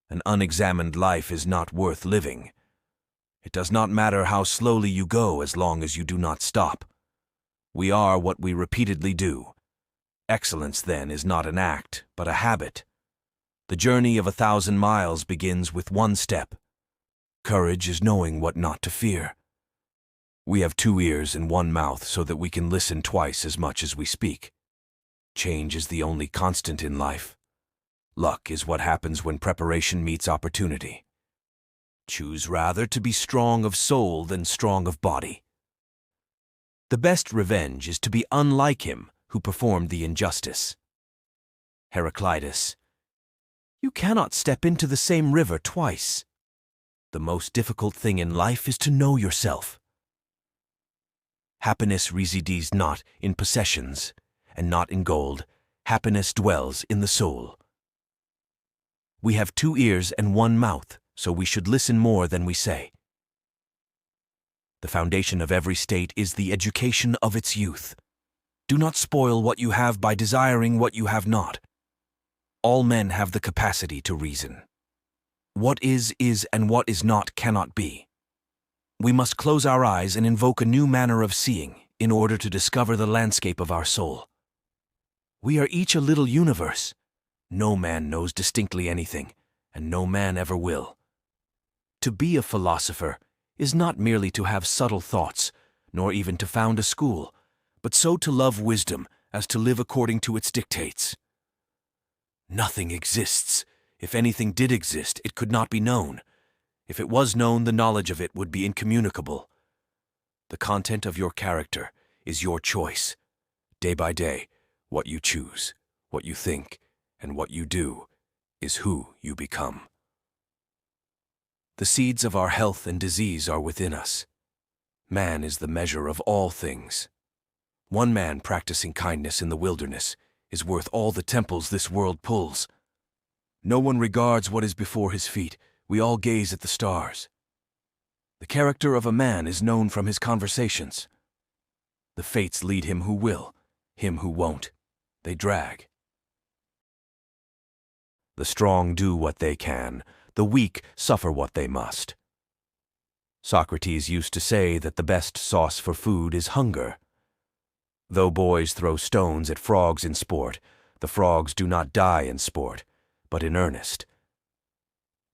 An unexamined life is not worth living. It does not matter how slowly you go as long as you do not stop. We are what we repeatedly do. Excellence, then, is not an act, but a habit. The journey of 1,000 miles begins with one step. Courage is knowing what not to fear. We have 2 ears and 1 mouth so that we can listen twice as much as we speak. Change is the only constant in life. Luck is what happens when preparation meets opportunity. Choose rather to be strong of soul than strong of body. The best revenge is to be unlike him who performed the injustice. Heraclitus. You cannot step into the same river twice. The most difficult thing in life is to know yourself. Happiness resides not in possessions, and not in gold. Happiness dwells in the soul. We have 2 ears and 1 mouth, so we should listen more than we say. The foundation of every state is the education of its youth. Do not spoil what you have by desiring what you have not. All men have the capacity to reason. What is, and what is not cannot be. We must close our eyes and invoke a new manner of seeing in order to discover the landscape of our soul. We are each a little universe. No man knows distinctly anything, and no man ever will. To be a philosopher is not merely to have subtle thoughts, nor even to found a school, but so to love wisdom as to live according to its dictates. Nothing exists. If anything did exist, it could not be known. If it was known, the knowledge of it would be incommunicable. The content of your character is your choice. Day by day, what you choose, what you think, and what you do is who you become. The seeds of our health and disease are within us. Man is the measure of all things. One man practicing kindness in the wilderness is worth all the temples this world pulls. No one regards what is before his feet. We all gaze at the stars. The character of a man is known from his conversations. The fates lead him who will, him who won't. They drag. The strong do what they can. The weak suffer what they must. Socrates used to say that the best sauce for food is hunger. Though boys throw stones at frogs in sport, the frogs do not die in sport, but in earnest.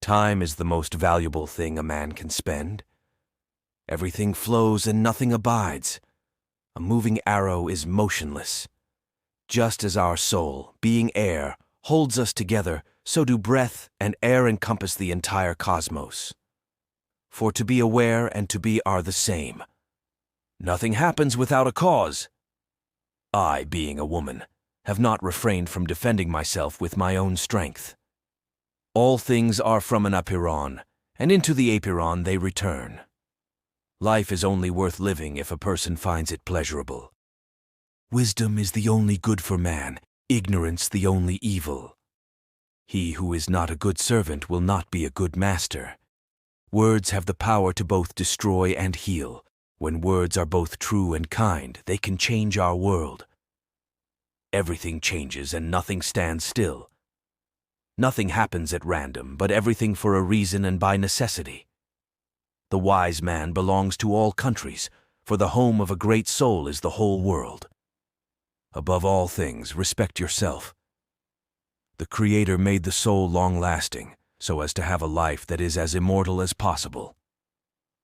Time is the most valuable thing a man can spend. Everything flows and nothing abides. A moving arrow is motionless. Just as our soul, being air, holds us together, so do breath and air encompass the entire cosmos. For to be aware and to be are the same. Nothing happens without a cause. I, being a woman, have not refrained from defending myself with my own strength. All things are from an apeiron, and into the apeiron they return. Life is only worth living if a person finds it pleasurable. Wisdom is the only good for man, ignorance the only evil. He who is not a good servant will not be a good master. Words have the power to both destroy and heal. When words are both true and kind, they can change our world. Everything changes and nothing stands still. Nothing happens at random, but everything for a reason and by necessity. The wise man belongs to all countries, for the home of a great soul is the whole world. Above all things, respect yourself. The Creator made the soul long-lasting, so as to have a life that is as immortal as possible.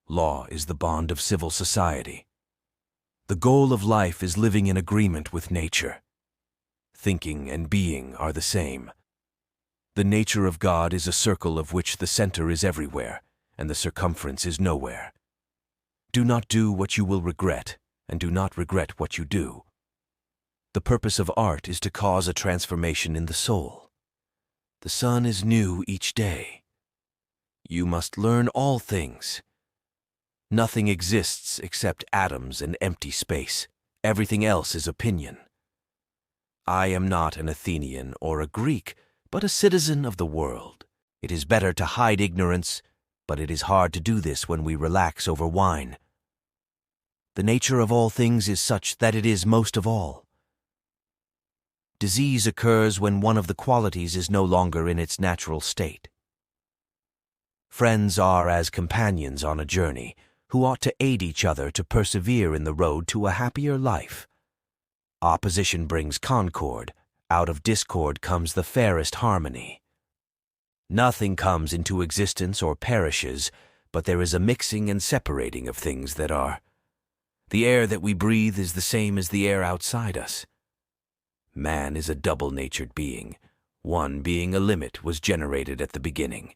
Law is the bond of civil society. The goal of life is living in agreement with nature. Thinking and being are the same. The nature of God is a circle of which the center is everywhere, and the circumference is nowhere. Do not do what you will regret, and do not regret what you do. The purpose of art is to cause a transformation in the soul. The sun is new each day. You must learn all things. Nothing exists except atoms and empty space. Everything else is opinion. I am not an Athenian or a Greek, but a citizen of the world. It is better to hide ignorance, but it is hard to do this when we relax over wine. The nature of all things is such that it is most of all. Disease occurs when one of the qualities is no longer in its natural state. Friends are as companions on a journey, who ought to aid each other to persevere in the road to a happier life. Opposition brings concord. Out of discord comes the fairest harmony. Nothing comes into existence or perishes, but there is a mixing and separating of things that are. The air that we breathe is the same as the air outside us. Man is a double-natured being. One being a limit was generated at the beginning.